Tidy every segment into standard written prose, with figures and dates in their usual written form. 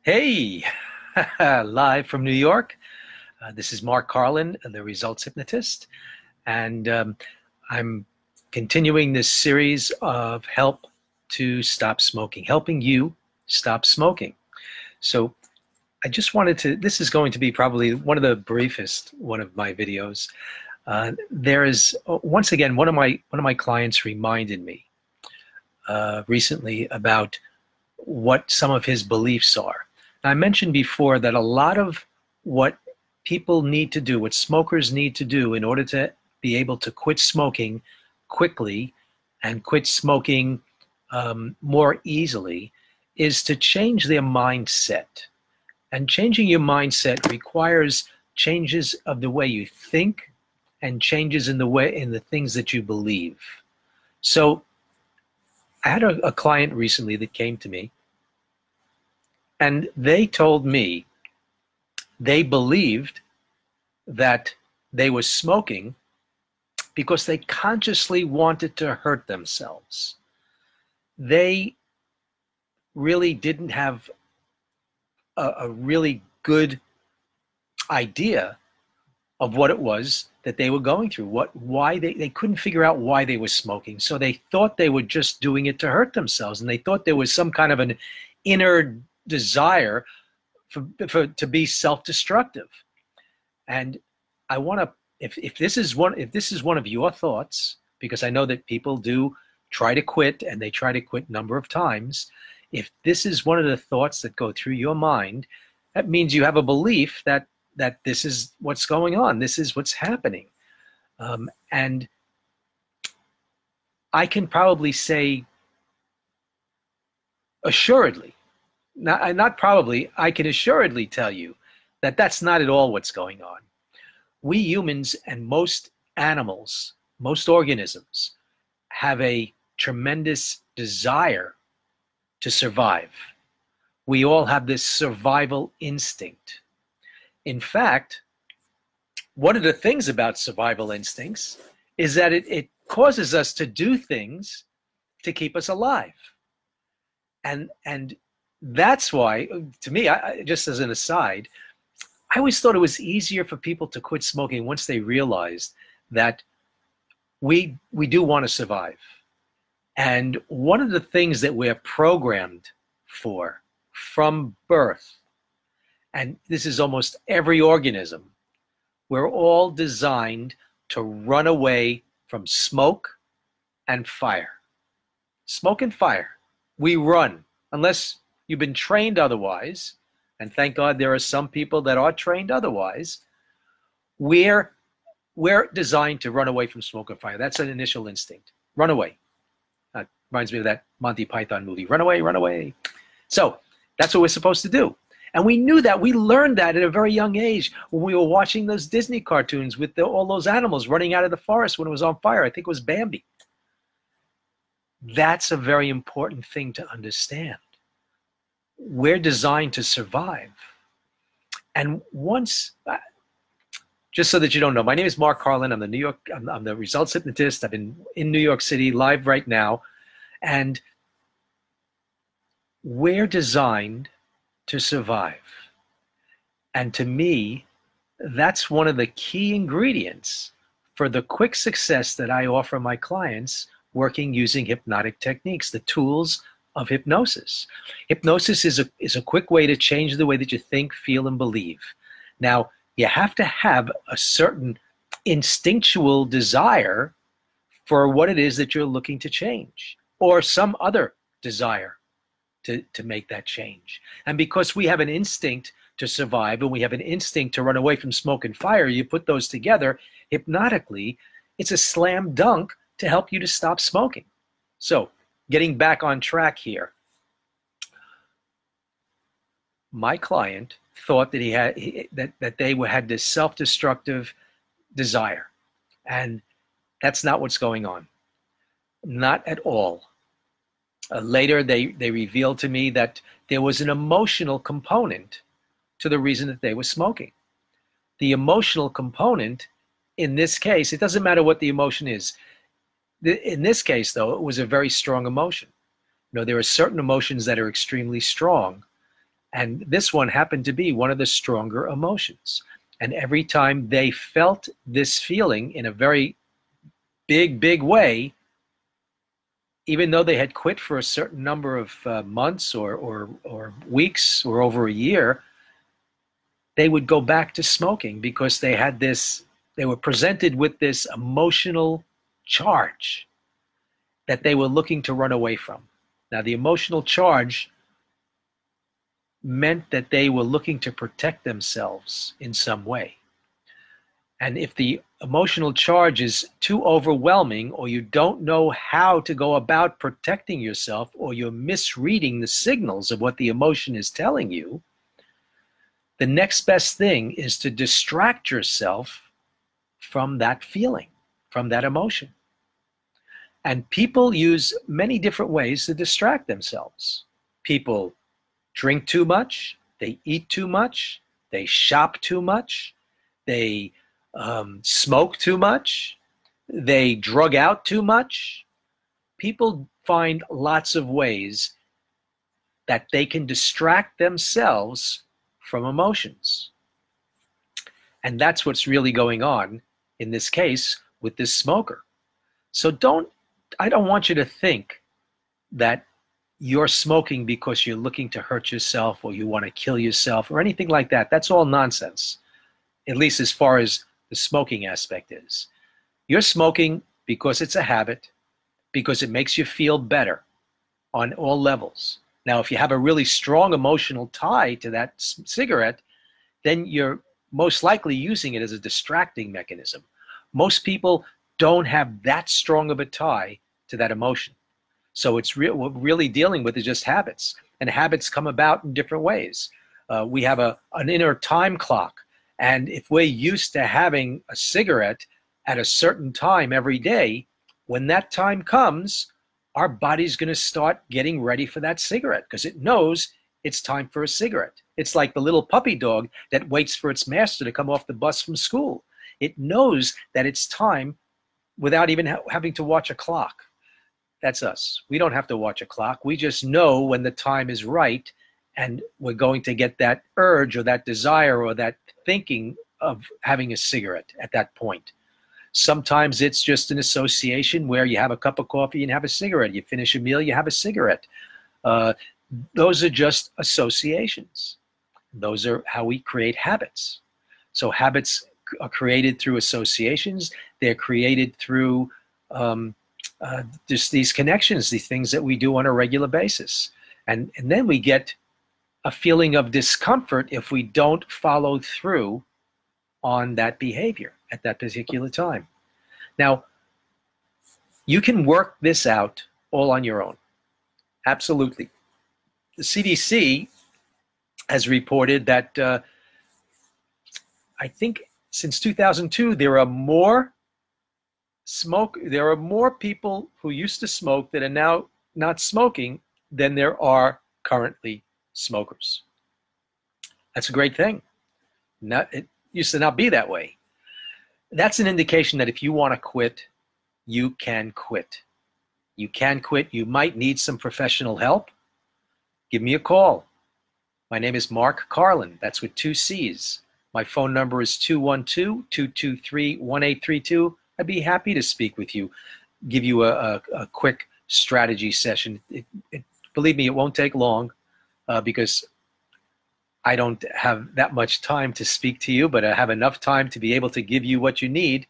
Hey, live from New York. This is Mark Carlin, the Results Hypnotist, and I'm continuing this series of help to stop smoking, helping you stop smoking. So I just wanted to, this is going to be probably one of the briefest one of my videos. There is, once again, one of my clients reminded me recently about what some of his beliefs are. I mentioned before that a lot of what people need to do, what smokers need to do in order to be able to quit smoking quickly and quit smoking more easily, is to change their mindset. And changing your mindset requires changes of the way you think and changes in the things that you believe. So I had a client recently that came to me, and they told me they believed that they were smoking because they consciously wanted to hurt themselves. They really didn't have a really good idea of what it was that they were going through, why they couldn't figure out why they were smoking. So they thought they were just doing it to hurt themselves, and they thought there was some kind of an inner desire to be self-destructive. And I want to, if this is one of your thoughts, because I know that people do try to quit, and they try to quit a number of times. If this is one of the thoughts that go through your mind, that means you have a belief that this is what's going on, this is what's happening. And I can probably say assuredly, not probably, I can assuredly tell you that that's not at all what's going on. We humans and most animals, most organisms, have a tremendous desire to survive. We all have this survival instinct. In fact, one of the things about survival instincts is that it causes us to do things to keep us alive. And that's why, to me, just as an aside, I always thought it was easier for people to quit smoking once they realized that we do want to survive. And one of the things that we're programmed for from birth, and this is almost every organism, we're all designed to run away from smoke and fire. Smoke and fire. We run, unless you've been trained otherwise, and thank God there are some people that are trained otherwise. We're designed to run away from smoke and fire. That's an initial instinct. Run away. Reminds me of that Monty Python movie, Run Away, Run Away. So that's what we're supposed to do. And we knew that. We learned that at a very young age when we were watching those Disney cartoons with all those animals running out of the forest when it was on fire. I think it was Bambi. That's a very important thing to understand. We're designed to survive. And once, just so that you don't know, my name is Mark Carlin. I'm the Results Hypnotist. I've been in New York City live right now. And we're designed to survive. And to me, that's one of the key ingredients for the quick success that I offer my clients working using hypnotic techniques, the tools of hypnosis. Hypnosis is a quick way to change the way that you think, feel, and believe. Now, you have to have a certain instinctual desire for what it is that you're looking to change, or some other desire to make that change. And because we have an instinct to survive and we have an instinct to run away from smoke and fire, you put those together hypnotically, it's a slam dunk to help you to stop smoking. So, getting back on track here, my client thought that they had this self-destructive desire, and that's not what's going on. Not at all. Later, they revealed to me that there was an emotional component to the reason that they were smoking. The emotional component, in this case, it doesn't matter what the emotion is. In this case, though, it was a very strong emotion. You know, there are certain emotions that are extremely strong, And this one happened to be one of the stronger emotions. And every time they felt this feeling in a very big way, even though they had quit for a certain number of months or weeks or over a year, they would go back to smoking because they had this, they were presented with this emotional charge that they were looking to run away from. Now, the emotional charge meant that they were looking to protect themselves in some way. And if the emotional charge is too overwhelming, or you don't know how to go about protecting yourself, or you're misreading the signals of what the emotion is telling you, the next best thing is to distract yourself from that feeling, from that emotion. And people use many different ways to distract themselves. People drink too much, they eat too much, they shop too much, they smoke too much, they drug out too much. People find lots of ways that they can distract themselves from emotions. And that's what's really going on in this case with this smoker. So I don't want you to think that you're smoking because you're looking to hurt yourself or you want to kill yourself or anything like that. That's all nonsense, at least as far as the smoking aspect is. You're smoking because it's a habit, because it makes you feel better on all levels. Now, if you have a really strong emotional tie to that cigarette, then you're most likely using it as a distracting mechanism. Most people don't have that strong of a tie to that emotion. So what we're really dealing with is just habits. And habits come about in different ways. We have an inner time clock. And if we're used to having a cigarette at a certain time every day, when that time comes, our body's going to start getting ready for that cigarette because it knows it's time for a cigarette. It's like the little puppy dog that waits for its master to come off the bus from school. It knows that it's time without even having to watch a clock. That's us. We don't have to watch a clock. We just know when the time is right and we're going to get that urge or that desire or that thinking of having a cigarette at that point. Sometimes it's just an association where you have a cup of coffee and have a cigarette. You finish a meal, you have a cigarette. Those are just associations. Those are how we create habits. So habits are created through associations. They're created through just these connections, these things that we do on a regular basis. And then we get a feeling of discomfort if we don't follow through on that behavior at that particular time. Now, you can work this out all on your own. Absolutely. The CDC has reported that I think since 2002, there are more people who used to smoke that are now not smoking than there are currently smokers. That's a great thing. It used to not be that way. That's an indication that if you want to quit, you can quit. You can quit. You might need some professional help. Give me a call. My name is Mark Carlin. That's with 2 C's. My phone number is 212-223-1832. I'd be happy to speak with you, give you a quick strategy session. Believe me, it won't take long because I don't have that much time to speak to you, but I have enough time to be able to give you what you need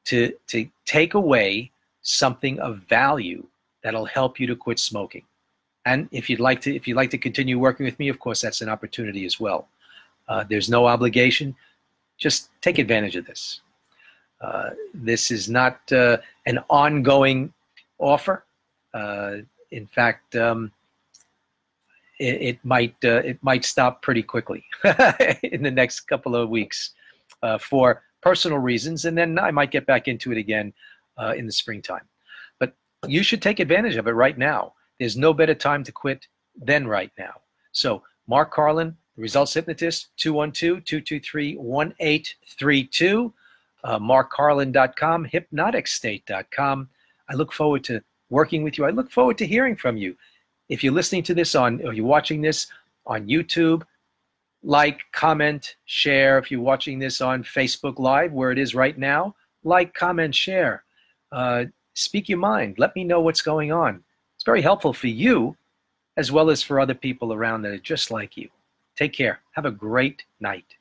to take away something of value that'll help you to quit smoking. And if you'd like to continue working with me, of course, that's an opportunity as well. There's no obligation. Just take advantage of this. This is not an ongoing offer. In fact, it might stop pretty quickly in the next couple of weeks for personal reasons, and then I might get back into it again in the springtime. But you should take advantage of it right now. There's no better time to quit than right now. So, Mark Carlin, the Results Hypnotist, 212-223-1832. MarkCarlin.com, hypnoticstate.com. I look forward to working with you. I look forward to hearing from you. If you're listening to this or you're watching this on YouTube. Like, comment, share. If you're watching this on Facebook Live, where it is right now, like, comment, share. Speak your mind. Let me know what's going on. It's very helpful for you as well as for other people around that are just like you. Take care. Have a great night.